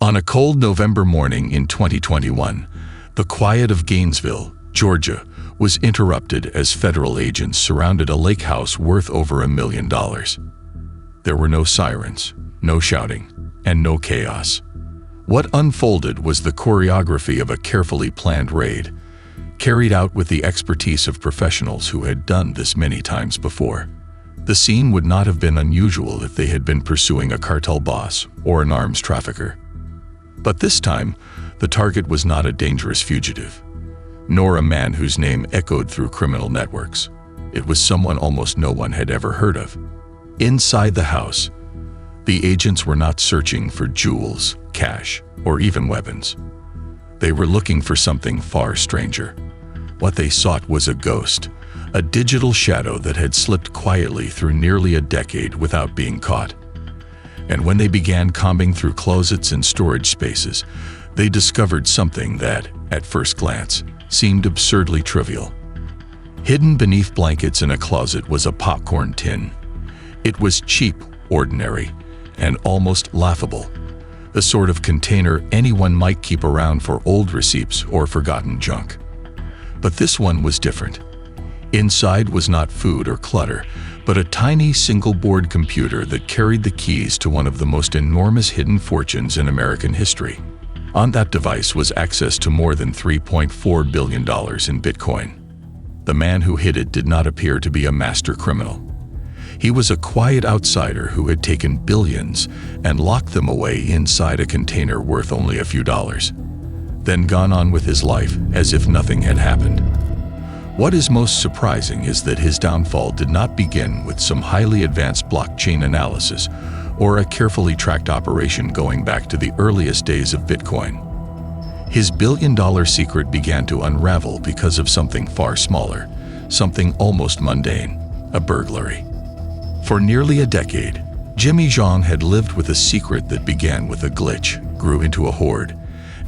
On a cold November morning in 2021, the quiet of Gainesville, Georgia, was interrupted as federal agents surrounded a lake house worth over $1 million. There were no sirens, no shouting, and no chaos. What unfolded was the choreography of a carefully planned raid, carried out with the expertise of professionals who had done this many times before. The scene would not have been unusual if they had been pursuing a cartel boss or an arms trafficker. But this time, the target was not a dangerous fugitive, nor a man whose name echoed through criminal networks. It was someone almost no one had ever heard of. Inside the house, the agents were not searching for jewels, cash, or even weapons. They were looking for something far stranger. What they sought was a ghost, a digital shadow that had slipped quietly through nearly a decade without being caught. And when they began combing through closets and storage spaces, they discovered something that, at first glance, seemed absurdly trivial. Hidden beneath blankets in a closet was a popcorn tin. It was cheap, ordinary, and almost laughable, the sort of container anyone might keep around for old receipts or forgotten junk. But this one was different. Inside was not food or clutter, but a tiny single-board computer that carried the keys to one of the most enormous hidden fortunes in American history. On that device was access to more than $3.4 billion in Bitcoin. The man who hid it did not appear to be a master criminal. He was a quiet outsider who had taken billions and locked them away inside a container worth only a few dollars, then gone on with his life as if nothing had happened. What is most surprising is that his downfall did not begin with some highly advanced blockchain analysis or a carefully tracked operation going back to the earliest days of Bitcoin. His billion-dollar secret began to unravel because of something far smaller, something almost mundane, a burglary. For nearly a decade, Jimmy Zhong had lived with a secret that began with a glitch, grew into a hoard,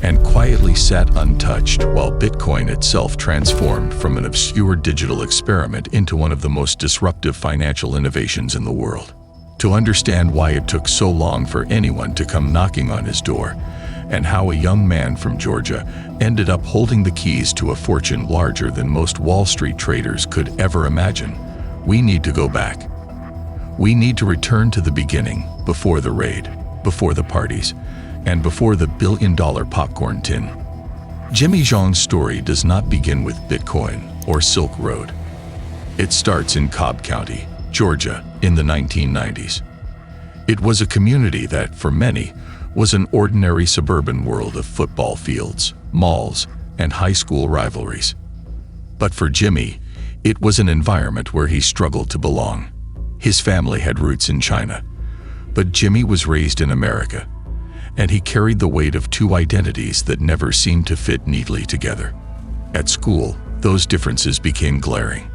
and quietly sat untouched while Bitcoin itself transformed from an obscure digital experiment into one of the most disruptive financial innovations in the world. To understand why it took so long for anyone to come knocking on his door, and how a young man from Georgia ended up holding the keys to a fortune larger than most Wall Street traders could ever imagine, we need to go back. We need to return to the beginning, before the raid, before the parties, and before the billion-dollar popcorn tin. Jimmy Zhong's story does not begin with Bitcoin or Silk Road. It starts in Cobb County, Georgia, in the 1990s. It was a community that, for many, was an ordinary suburban world of football fields, malls, and high school rivalries. But for Jimmy, it was an environment where he struggled to belong. His family had roots in China, but Jimmy was raised in America, and he carried the weight of two identities that never seemed to fit neatly together. At school, those differences became glaring.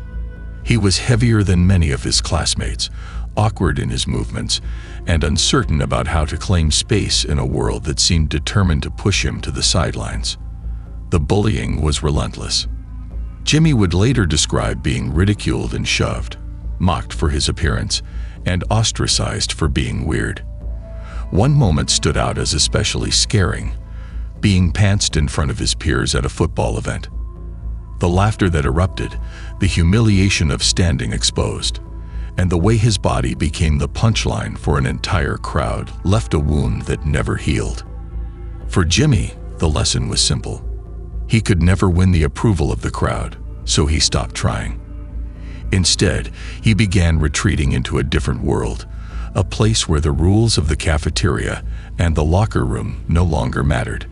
He was heavier than many of his classmates, awkward in his movements, and uncertain about how to claim space in a world that seemed determined to push him to the sidelines. The bullying was relentless. Jimmy would later describe being ridiculed and shoved, mocked for his appearance, and ostracized for being weird. One moment stood out as especially scaring, being pantsed in front of his peers at a football event. The laughter that erupted, the humiliation of standing exposed, and the way his body became the punchline for an entire crowd left a wound that never healed. For Jimmy, the lesson was simple. He could never win the approval of the crowd, so he stopped trying. Instead, he began retreating into a different world, a place where the rules of the cafeteria and the locker room no longer mattered.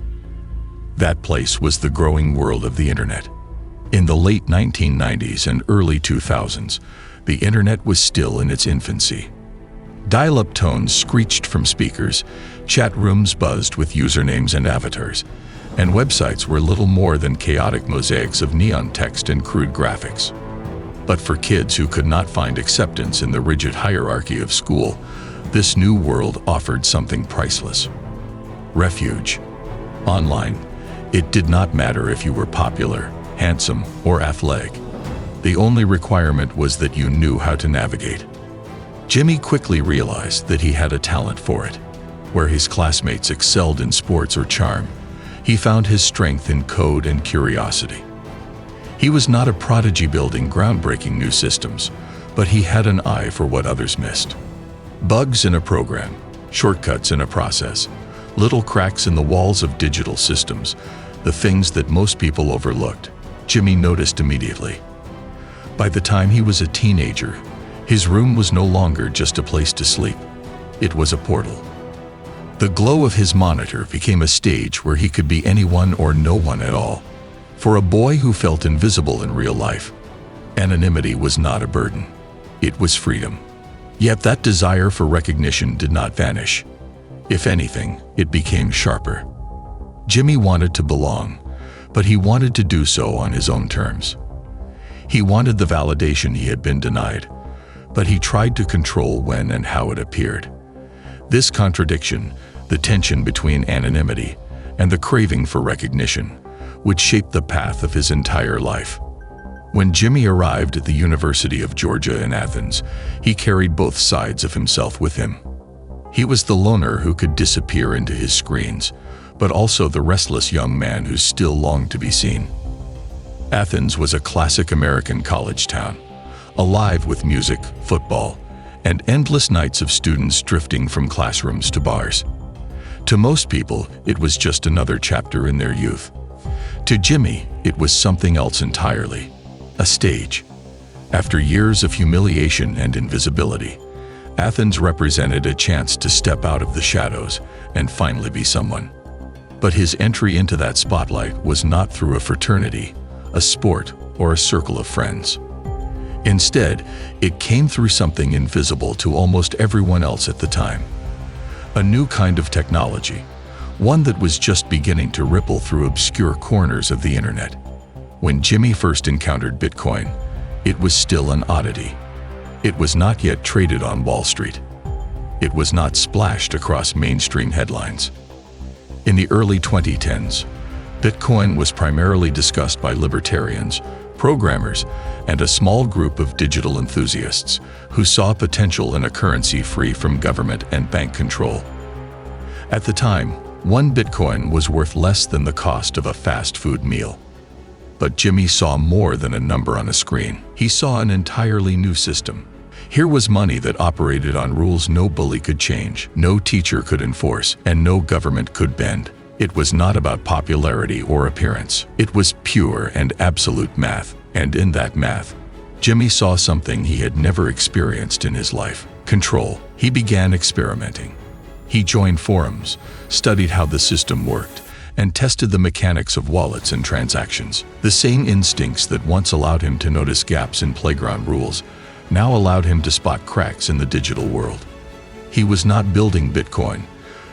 That place was the growing world of the internet. In the late 1990s and early 2000s, the internet was still in its infancy. Dial-up tones screeched from speakers, chat rooms buzzed with usernames and avatars, and websites were little more than chaotic mosaics of neon text and crude graphics. But for kids who could not find acceptance in the rigid hierarchy of school, this new world offered something priceless. Refuge. Online, it did not matter if you were popular, handsome, or athletic. The only requirement was that you knew how to navigate. Jimmy quickly realized that he had a talent for it. Where his classmates excelled in sports or charm, he found his strength in code and curiosity. He was not a prodigy building groundbreaking new systems, but he had an eye for what others missed. Bugs in a program, shortcuts in a process, little cracks in the walls of digital systems, the things that most people overlooked, Jimmy noticed immediately. By the time he was a teenager, his room was no longer just a place to sleep. It was a portal. The glow of his monitor became a stage where he could be anyone or no one at all. For a boy who felt invisible in real life, anonymity was not a burden. It was freedom. Yet that desire for recognition did not vanish. If anything, it became sharper. Jimmy wanted to belong, but he wanted to do so on his own terms. He wanted the validation he had been denied, but he tried to control when and how it appeared. This contradiction, the tension between anonymity and the craving for recognition, would shape the path of his entire life. When Jimmy arrived at the University of Georgia in Athens, he carried both sides of himself with him. He was the loner who could disappear into his screens, but also the restless young man who still longed to be seen. Athens was a classic American college town, alive with music, football, and endless nights of students drifting from classrooms to bars. To most people, it was just another chapter in their youth. To Jimmy, it was something else entirely. A stage. After years of humiliation and invisibility, Athens represented a chance to step out of the shadows and finally be someone. But his entry into that spotlight was not through a fraternity, a sport, or a circle of friends. Instead, it came through something invisible to almost everyone else at the time. A new kind of technology, one that was just beginning to ripple through obscure corners of the internet. When Jimmy first encountered Bitcoin, it was still an oddity. It was not yet traded on Wall Street. It was not splashed across mainstream headlines. In the early 2010s, Bitcoin was primarily discussed by libertarians, programmers, and a small group of digital enthusiasts who saw potential in a currency free from government and bank control. At the time, one Bitcoin was worth less than the cost of a fast food meal. But Jimmy saw more than a number on a screen. He saw an entirely new system. Here was money that operated on rules no bully could change, no teacher could enforce, and no government could bend. It was not about popularity or appearance. It was pure and absolute math. And in that math, Jimmy saw something he had never experienced in his life: control. He began experimenting. He joined forums, studied how the system worked, and tested the mechanics of wallets and transactions. The same instincts that once allowed him to notice gaps in playground rules now allowed him to spot cracks in the digital world. He was not building Bitcoin,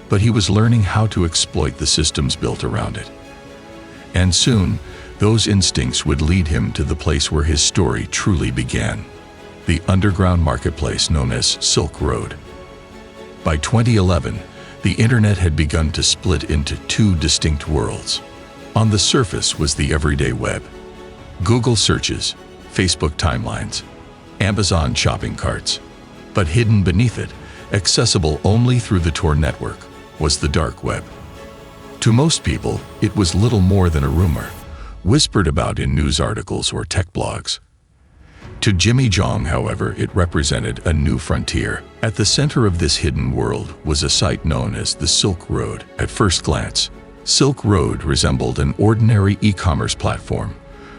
but he was learning how to exploit the systems built around it. And soon, those instincts would lead him to the place where his story truly began: the underground marketplace known as Silk Road. By 2011, the internet had begun to split into two distinct worlds. On the surface was the everyday web: Google searches, Facebook timelines, Amazon shopping carts. But hidden beneath it, accessible only through the Tor network, was the dark web. To most people, it was little more than a rumor, whispered about in news articles or tech blogs. To Jimmy Zhong, however, it represented a new frontier. At the center of this hidden world was a site known as the Silk Road. At first glance, Silk Road resembled an ordinary e-commerce platform,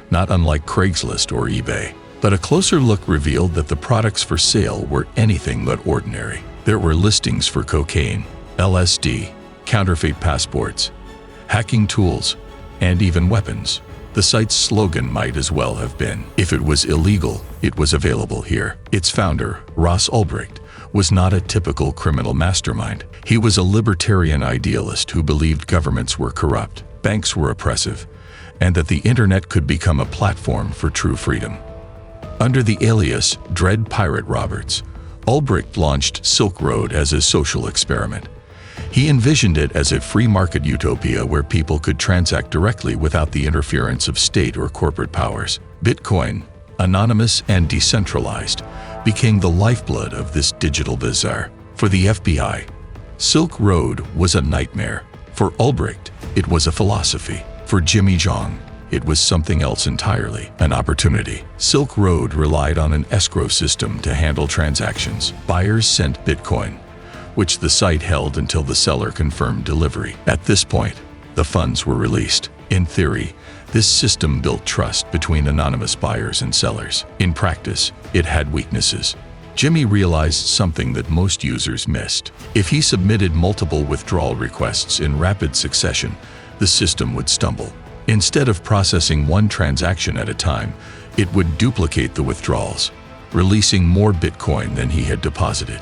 not unlike Craigslist or eBay. But a closer look revealed that the products for sale were anything but ordinary. There were listings for cocaine, LSD, counterfeit passports, hacking tools, and even weapons. The site's slogan might as well have been, "If it was illegal, it was available here." Its founder, Ross Ulbricht, was not a typical criminal mastermind. He was a libertarian idealist who believed governments were corrupt, banks were oppressive, and that the internet could become a platform for true freedom. Under the alias Dread Pirate Roberts, Ulbricht launched Silk Road as a social experiment. He envisioned it as a free market utopia where people could transact directly without the interference of state or corporate powers. Bitcoin, anonymous and decentralized, became the lifeblood of this digital bazaar. For the FBI, Silk Road was a nightmare. For Ulbricht, it was a philosophy. For Jimmy Zhong, it was something else entirely, an opportunity. Silk Road relied on an escrow system to handle transactions. Buyers sent Bitcoin, which the site held until the seller confirmed delivery. At this point, the funds were released. In theory, this system built trust between anonymous buyers and sellers. In practice, it had weaknesses. Jimmy realized something that most users missed. If he submitted multiple withdrawal requests in rapid succession, the system would stumble. Instead of processing one transaction at a time, it would duplicate the withdrawals, releasing more Bitcoin than he had deposited.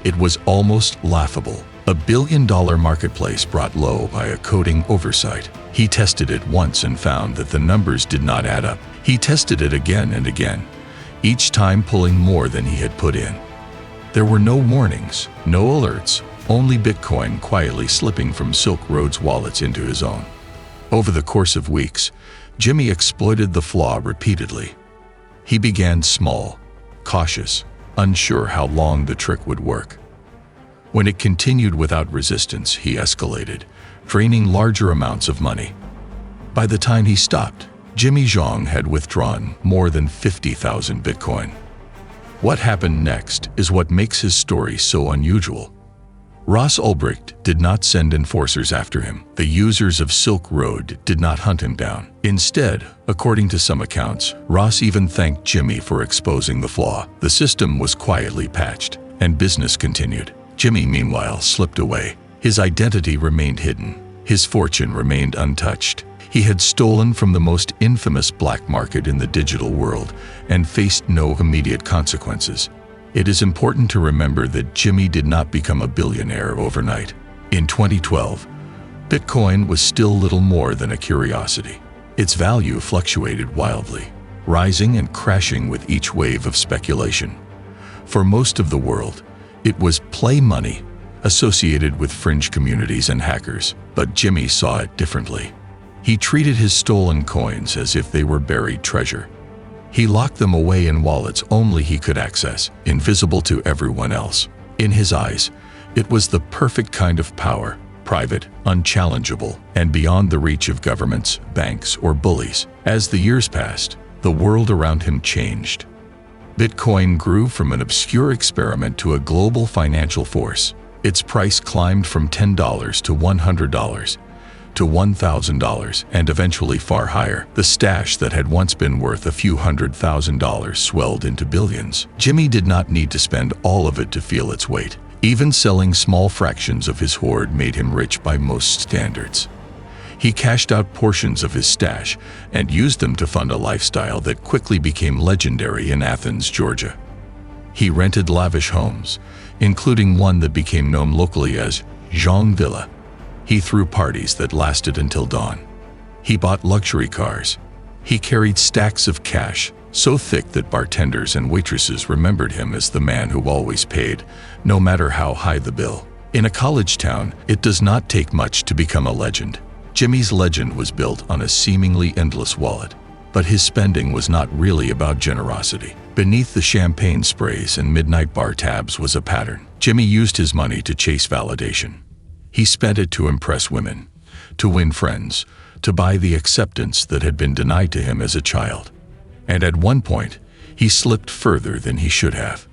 It was almost laughable. A billion-dollar marketplace brought low by a coding oversight. He tested it once and found that the numbers did not add up. He tested it again and again, each time pulling more than he had put in. There were no warnings, no alerts, only Bitcoin quietly slipping from Silk Road's wallets into his own. Over the course of weeks, Jimmy exploited the flaw repeatedly. He began small, cautious, unsure how long the trick would work. When it continued without resistance, he escalated, draining larger amounts of money. By the time he stopped, Jimmy Zhong had withdrawn more than 50,000 Bitcoin. What happened next is what makes his story so unusual. Ross Ulbricht did not send enforcers after him. The users of Silk Road did not hunt him down. Instead, according to some accounts, Ross even thanked Jimmy for exposing the flaw. The system was quietly patched, and business continued. Jimmy, meanwhile, slipped away. His identity remained hidden. His fortune remained untouched. He had stolen from the most infamous black market in the digital world and faced no immediate consequences. It is important to remember that Jimmy did not become a billionaire overnight. In 2012, Bitcoin was still little more than a curiosity. Its value fluctuated wildly, rising and crashing with each wave of speculation. For most of the world, it was play money, associated with fringe communities and hackers, but Jimmy saw it differently. He treated his stolen coins as if they were buried treasure. He locked them away in wallets only he could access, invisible to everyone else. In his eyes, it was the perfect kind of power, private, unchallengeable, and beyond the reach of governments, banks, or bullies. As the years passed, the world around him changed. Bitcoin grew from an obscure experiment to a global financial force. Its price climbed from $10 to $100 to $1,000 and eventually far higher. The stash that had once been worth a few $100,000 swelled into billions. Jimmy did not need to spend all of it to feel its weight. Even selling small fractions of his hoard made him rich by most standards. He cashed out portions of his stash and used them to fund a lifestyle that quickly became legendary in Athens, Georgia. He rented lavish homes, including one that became known locally as Zhong Villa. He threw parties that lasted until dawn. He bought luxury cars. He carried stacks of cash, so thick that bartenders and waitresses remembered him as the man who always paid, no matter how high the bill. In a college town, it does not take much to become a legend. Jimmy's legend was built on a seemingly endless wallet, but his spending was not really about generosity. Beneath the champagne sprays and midnight bar tabs was a pattern. Jimmy used his money to chase validation. He spent it to impress women, to win friends, to buy the acceptance that had been denied to him as a child. And at one point, he slipped further than he should have.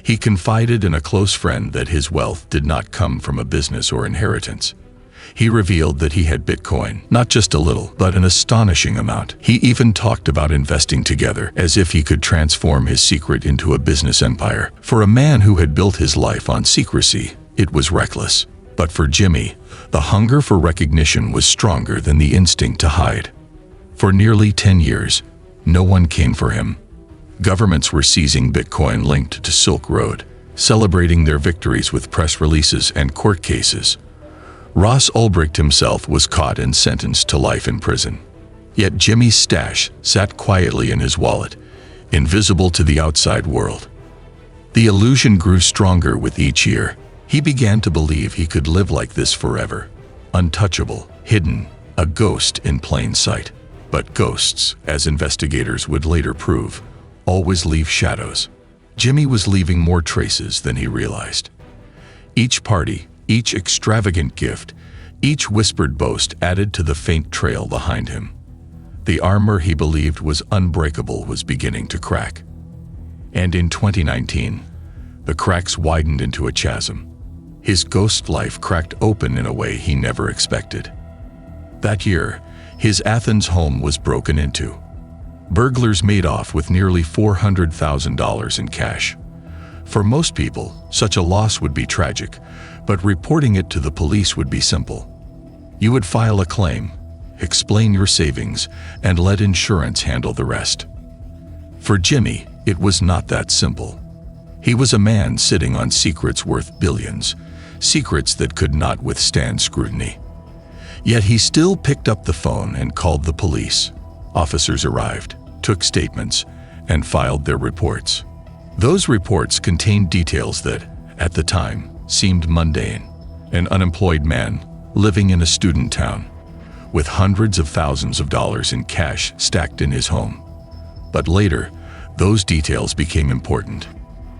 He confided in a close friend that his wealth did not come from a business or inheritance. He revealed that he had Bitcoin, not just a little, but an astonishing amount. He even talked about investing together, as if he could transform his secret into a business empire. For a man who had built his life on secrecy, it was reckless. But for Jimmy, the hunger for recognition was stronger than the instinct to hide. For nearly 10 years, no one came for him. Governments were seizing Bitcoin linked to Silk Road, celebrating their victories with press releases and court cases. Ross Ulbricht himself was caught and sentenced to life in prison. Yet Jimmy's stash sat quietly in his wallet, invisible to the outside world. The illusion grew stronger with each year. He began to believe he could live like this forever, untouchable, hidden, a ghost in plain sight. But ghosts, as investigators would later prove, always leave shadows. Jimmy was leaving more traces than he realized. Each party, Each extravagant gift, each whispered boast added to the faint trail behind him. The armor he believed was unbreakable was beginning to crack. And in 2019, the cracks widened into a chasm. His ghost life cracked open in a way he never expected. That year, his Athens home was broken into. Burglars made off with nearly $400,000 in cash. For most people, such a loss would be tragic, but reporting it to the police would be simple. You would file a claim, explain your savings, and let insurance handle the rest. For Jimmy, it was not that simple. He was a man sitting on secrets worth billions, secrets that could not withstand scrutiny. Yet he still picked up the phone and called the police. Officers arrived, took statements, and filed their reports. Those reports contained details that, at the time, seemed mundane. An unemployed man living in a student town, with hundreds of thousands of dollars in cash stacked in his home. But later, those details became important.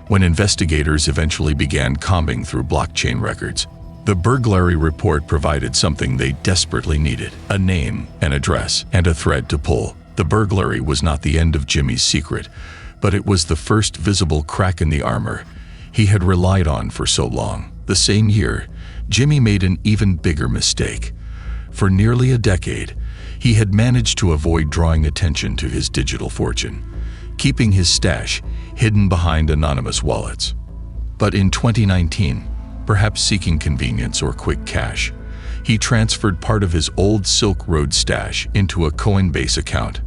When investigators eventually began combing through blockchain records, the burglary report provided something they desperately needed: a name, an address, and a thread to pull. The burglary was not the end of Jimmy's secret, but it was the first visible crack in the armor he had relied on for so long. The same year, Jimmy made an even bigger mistake. For nearly a decade, he had managed to avoid drawing attention to his digital fortune, keeping his stash hidden behind anonymous wallets. But in 2019, perhaps seeking convenience or quick cash, he transferred part of his old Silk Road stash into a Coinbase account.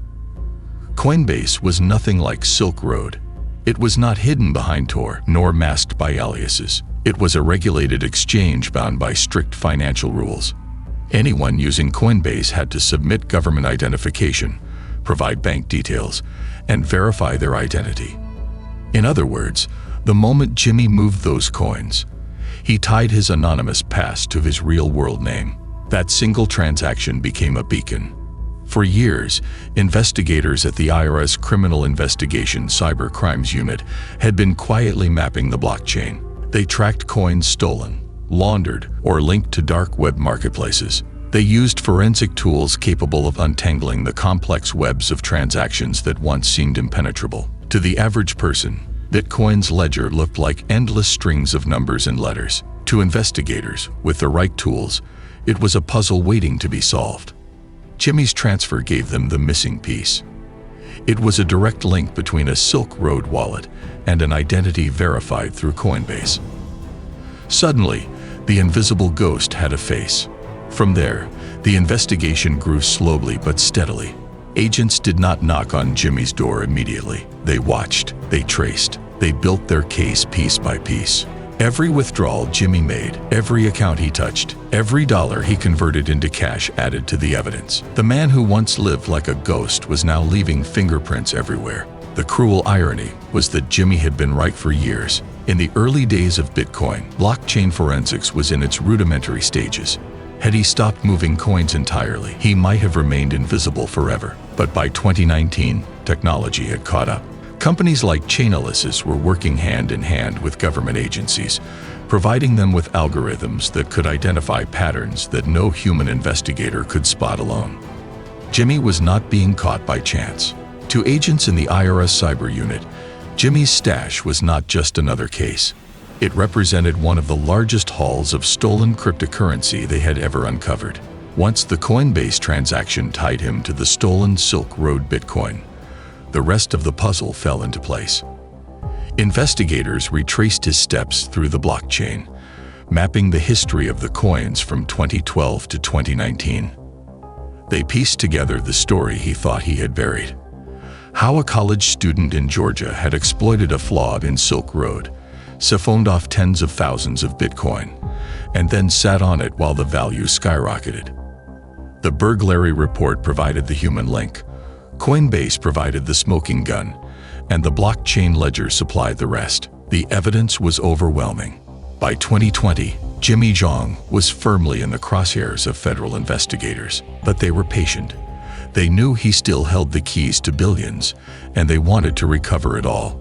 Coinbase was nothing like Silk Road. It was not hidden behind Tor, nor masked by aliases. It was a regulated exchange bound by strict financial rules. Anyone using Coinbase had to submit government identification, provide bank details, and verify their identity. In other words, the moment Jimmy moved those coins, he tied his anonymous past to his real-world name. That single transaction became a beacon. For years, investigators at the IRS Criminal Investigation Cyber Crimes Unit had been quietly mapping the blockchain. They tracked coins stolen, laundered, or linked to dark web marketplaces. They used forensic tools capable of untangling the complex webs of transactions that once seemed impenetrable. To the average person, Bitcoin's ledger looked like endless strings of numbers and letters. To investigators, with the right tools, it was a puzzle waiting to be solved. Jimmy's transfer gave them the missing piece. It was a direct link between a Silk Road wallet and an identity verified through Coinbase. Suddenly, the invisible ghost had a face. From there, the investigation grew slowly but steadily. Agents did not knock on Jimmy's door immediately. They watched, they traced, they built their case piece by piece. Every withdrawal Jimmy made, every account he touched, every dollar he converted into cash added to the evidence. The man who once lived like a ghost was now leaving fingerprints everywhere. The cruel irony was that Jimmy had been right for years. In the early days of Bitcoin, blockchain forensics was in its rudimentary stages. Had he stopped moving coins entirely, he might have remained invisible forever. But by 2019, technology had caught up. Companies like Chainalysis were working hand in hand with government agencies, providing them with algorithms that could identify patterns that no human investigator could spot alone. Jimmy was not being caught by chance. To agents in the IRS Cyber Unit, Jimmy's stash was not just another case. It represented one of the largest hauls of stolen cryptocurrency they had ever uncovered. Once the Coinbase transaction tied him to the stolen Silk Road Bitcoin, the rest of the puzzle fell into place. Investigators retraced his steps through the blockchain, mapping the history of the coins from 2012 to 2019. They pieced together the story he thought he had buried. How a college student in Georgia had exploited a flaw in Silk Road, siphoned off tens of thousands of Bitcoin, and then sat on it while the value skyrocketed. The burglary report provided the human link, Coinbase provided the smoking gun, and the blockchain ledger supplied the rest. The evidence was overwhelming. By 2020, Jimmy Zhong was firmly in the crosshairs of federal investigators, but they were patient. They knew he still held the keys to billions, and they wanted to recover it all.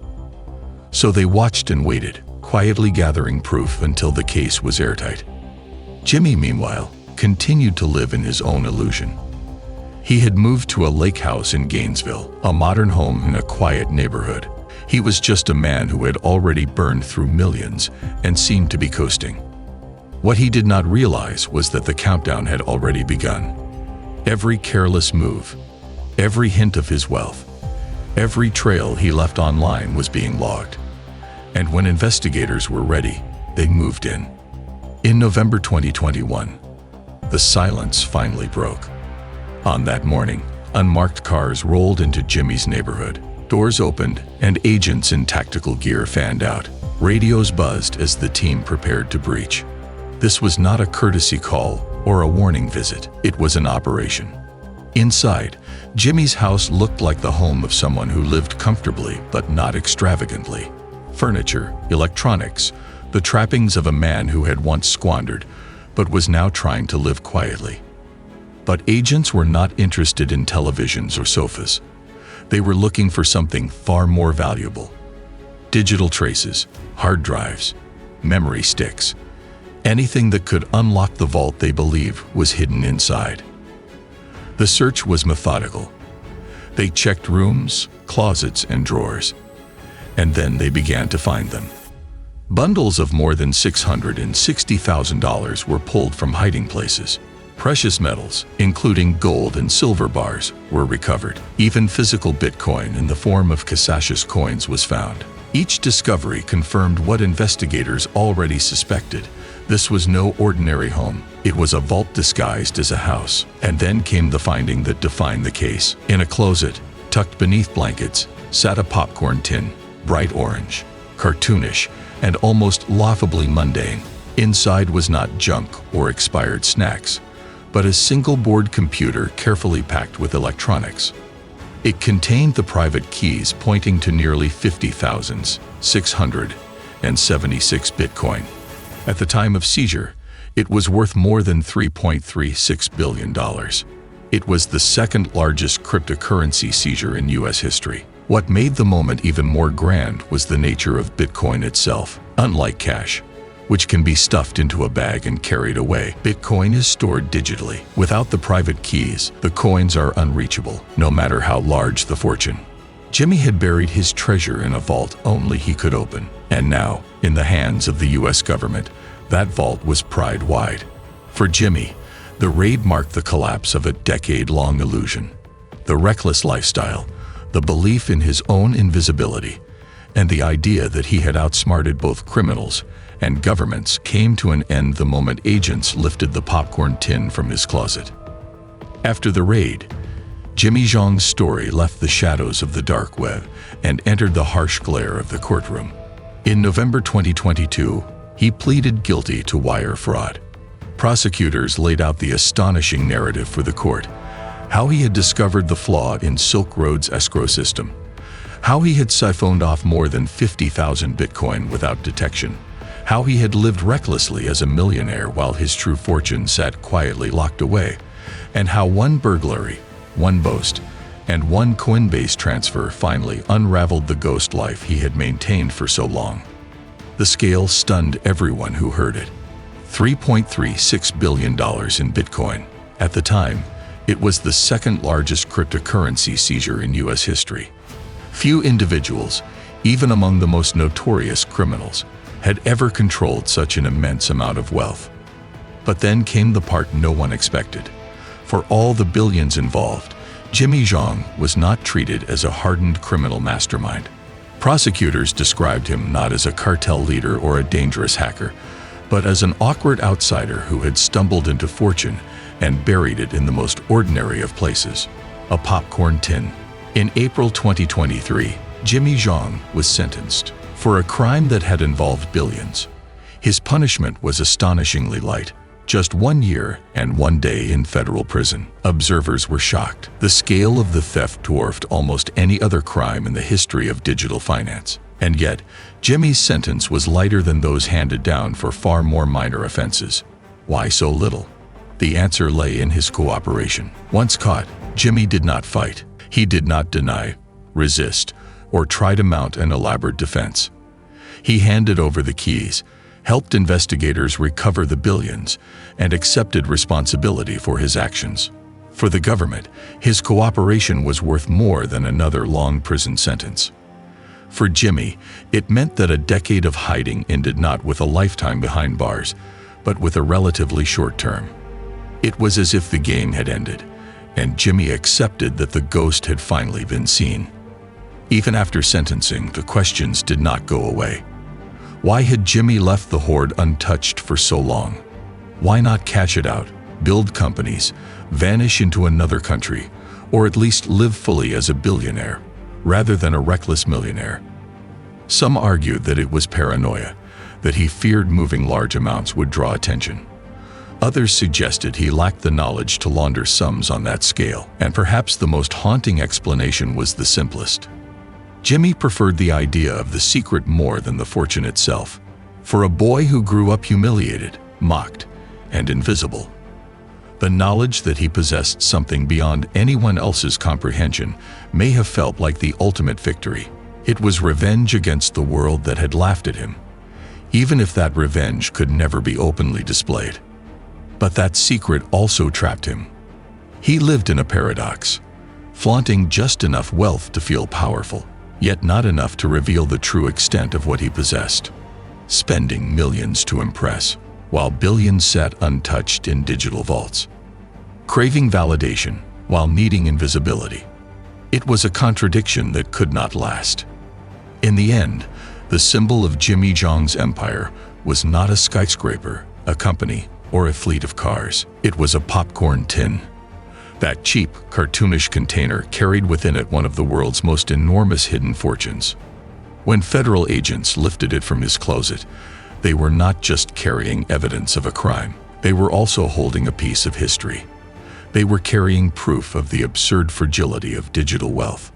So they watched and waited, quietly gathering proof until the case was airtight. Jimmy, meanwhile, continued to live in his own illusion. He had moved to a lake house in Gainesville, a modern home in a quiet neighborhood. He was just a man who had already burned through millions and seemed to be coasting. What he did not realize was that the countdown had already begun. Every careless move, every hint of his wealth, every trail he left online was being logged. And when investigators were ready, they moved in. In November 2021, the silence finally broke. On that morning, unmarked cars rolled into Jimmy's neighborhood. Doors opened, and agents in tactical gear fanned out. Radios buzzed as the team prepared to breach. This was not a courtesy call or a warning visit. It was an operation. Inside, Jimmy's house looked like the home of someone who lived comfortably but not extravagantly. Furniture, electronics, the trappings of a man who had once squandered but was now trying to live quietly. But agents were not interested in televisions or sofas. They were looking for something far more valuable. Digital traces, hard drives, memory sticks, anything that could unlock the vault they believe was hidden inside. The search was methodical. They checked rooms, closets, and drawers, and then they began to find them. Bundles of more than $660,000 were pulled from hiding places. Precious metals, including gold and silver bars, were recovered. Even physical Bitcoin in the form of Casash's coins was found. Each discovery confirmed what investigators already suspected. This was no ordinary home. It was a vault disguised as a house. And then came the finding that defined the case. In a closet, tucked beneath blankets, sat a popcorn tin, bright orange, cartoonish, and almost laughably mundane. Inside was not junk or expired snacks, but a single-board computer carefully packed with electronics. It contained the private keys pointing to nearly 50,676 Bitcoin. At the time of seizure, it was worth more than $3.36 billion. It was the second largest cryptocurrency seizure in U.S. history. What made the moment even more grand was the nature of Bitcoin itself. Unlike cash, which can be stuffed into a bag and carried away, Bitcoin is stored digitally. Without the private keys, the coins are unreachable, no matter how large the fortune. Jimmy had buried his treasure in a vault only he could open. And now, in the hands of the U.S. government, that vault was pried wide. For Jimmy, the raid marked the collapse of a decade-long illusion. The reckless lifestyle, the belief in his own invisibility, and the idea that he had outsmarted both criminals and governments came to an end the moment agents lifted the popcorn tin from his closet. After the raid, Jimmy Zhong's story left the shadows of the dark web and entered the harsh glare of the courtroom. In November 2022, he pleaded guilty to wire fraud. Prosecutors laid out the astonishing narrative for the court: how he had discovered the flaw in Silk Road's escrow system, how he had siphoned off more than 50,000 Bitcoin without detection, how he had lived recklessly as a millionaire while his true fortune sat quietly locked away, and how one burglary, one boast, and one Coinbase transfer finally unraveled the ghost life he had maintained for so long. The scale stunned everyone who heard it. $3.36 billion in Bitcoin. At the time, it was the second largest cryptocurrency seizure in U.S. history. Few individuals, even among the most notorious criminals, had ever controlled such an immense amount of wealth. But then came the part no one expected. For all the billions involved, Jimmy Zhong was not treated as a hardened criminal mastermind. Prosecutors described him not as a cartel leader or a dangerous hacker, but as an awkward outsider who had stumbled into fortune and buried it in the most ordinary of places, a popcorn tin. In April 2023, Jimmy Zhong was sentenced for a crime that had involved billions. His punishment was astonishingly light: just 1 year and 1 day in federal prison. Observers were shocked. The scale of the theft dwarfed almost any other crime in the history of digital finance. And yet, Jimmy's sentence was lighter than those handed down for far more minor offenses. Why so little? The answer lay in his cooperation. Once caught, Jimmy did not fight. He did not deny, resist, or try to mount an elaborate defense. He handed over the keys, helped investigators recover the billions, and accepted responsibility for his actions. For the government, his cooperation was worth more than another long prison sentence. For Jimmy, it meant that a decade of hiding ended not with a lifetime behind bars, but with a relatively short term. It was as if the game had ended, and Jimmy accepted that the ghost had finally been seen. Even after sentencing, the questions did not go away. Why had Jimmy left the hoard untouched for so long? Why not cash it out, build companies, vanish into another country, or at least live fully as a billionaire, rather than a reckless millionaire? Some argued that it was paranoia, that he feared moving large amounts would draw attention. Others suggested he lacked the knowledge to launder sums on that scale, and perhaps the most haunting explanation was the simplest. Jimmy preferred the idea of the secret more than the fortune itself. For a boy who grew up humiliated, mocked, and invisible, the knowledge that he possessed something beyond anyone else's comprehension may have felt like the ultimate victory. It was revenge against the world that had laughed at him, even if that revenge could never be openly displayed. But that secret also trapped him. He lived in a paradox, flaunting just enough wealth to feel powerful, yet not enough to reveal the true extent of what he possessed. Spending millions to impress, while billions sat untouched in digital vaults. Craving validation, while needing invisibility. It was a contradiction that could not last. In the end, the symbol of Jimmy Zhong's empire was not a skyscraper, a company, or a fleet of cars. It was a popcorn tin. That cheap, cartoonish container carried within it one of the world's most enormous hidden fortunes. When federal agents lifted it from his closet, they were not just carrying evidence of a crime. They were also holding a piece of history. They were carrying proof of the absurd fragility of digital wealth.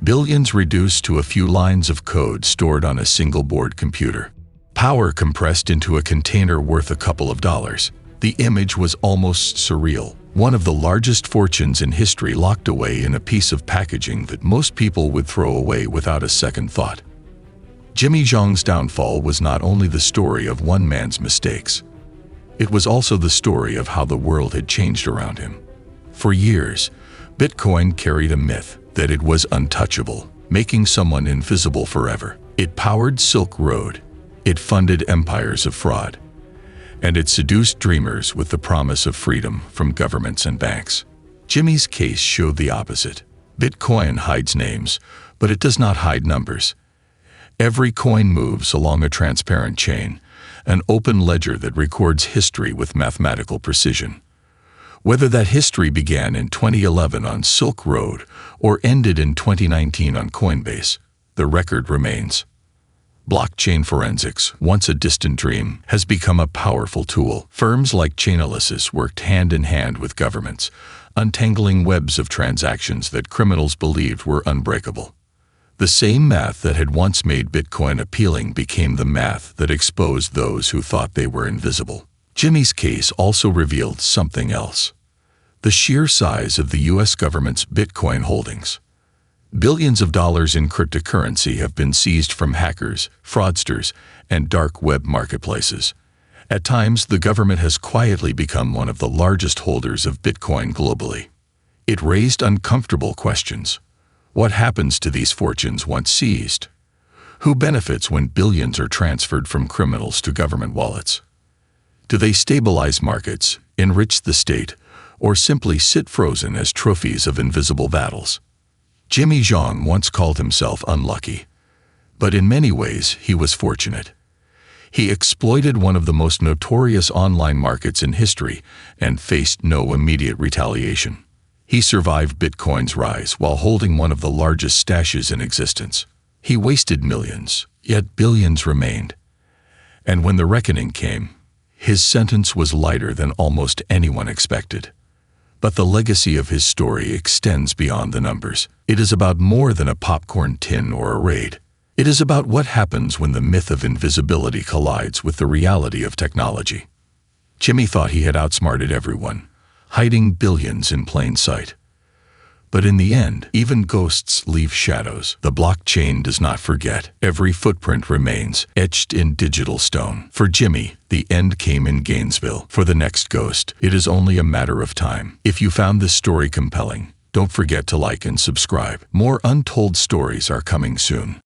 Billions reduced to a few lines of code stored on a single board computer. Power compressed into a container worth a couple of dollars. The image was almost surreal. One of the largest fortunes in history locked away in a piece of packaging that most people would throw away without a second thought. Jimmy Zhong's downfall was not only the story of one man's mistakes. It was also the story of how the world had changed around him. For years, Bitcoin carried a myth that it was untouchable, making someone invisible forever. It powered Silk Road. It funded empires of fraud. And it seduced dreamers with the promise of freedom from governments and banks. Jimmy's case showed the opposite. Bitcoin hides names, but it does not hide numbers. Every coin moves along a transparent chain, an open ledger that records history with mathematical precision. Whether that history began in 2011 on Silk Road or ended in 2019 on Coinbase, the record remains. Blockchain forensics, once a distant dream, has become a powerful tool. Firms like Chainalysis worked hand in hand with governments, untangling webs of transactions that criminals believed were unbreakable. The same math that had once made Bitcoin appealing became the math that exposed those who thought they were invisible. Jimmy's case also revealed something else: the sheer size of the U.S. government's Bitcoin holdings. Billions of dollars in cryptocurrency have been seized from hackers, fraudsters, and dark web marketplaces. At times, the government has quietly become one of the largest holders of Bitcoin globally. It raised uncomfortable questions. What happens to these fortunes once seized? Who benefits when billions are transferred from criminals to government wallets? Do they stabilize markets, enrich the state, or simply sit frozen as trophies of invisible battles? Jimmy Zhong once called himself unlucky, but in many ways he was fortunate. He exploited one of the most notorious online markets in history and faced no immediate retaliation. He survived Bitcoin's rise while holding one of the largest stashes in existence. He wasted millions, yet billions remained. And when the reckoning came, his sentence was lighter than almost anyone expected. But the legacy of his story extends beyond the numbers. It is about more than a popcorn tin or a raid. It is about what happens when the myth of invisibility collides with the reality of technology. Jimmy thought he had outsmarted everyone, hiding billions in plain sight. But in the end, even ghosts leave shadows. The blockchain does not forget. Every footprint remains, etched in digital stone. For Jimmy, the end came in Gainesville. For the next ghost, it is only a matter of time. If you found this story compelling, don't forget to like and subscribe. More untold stories are coming soon.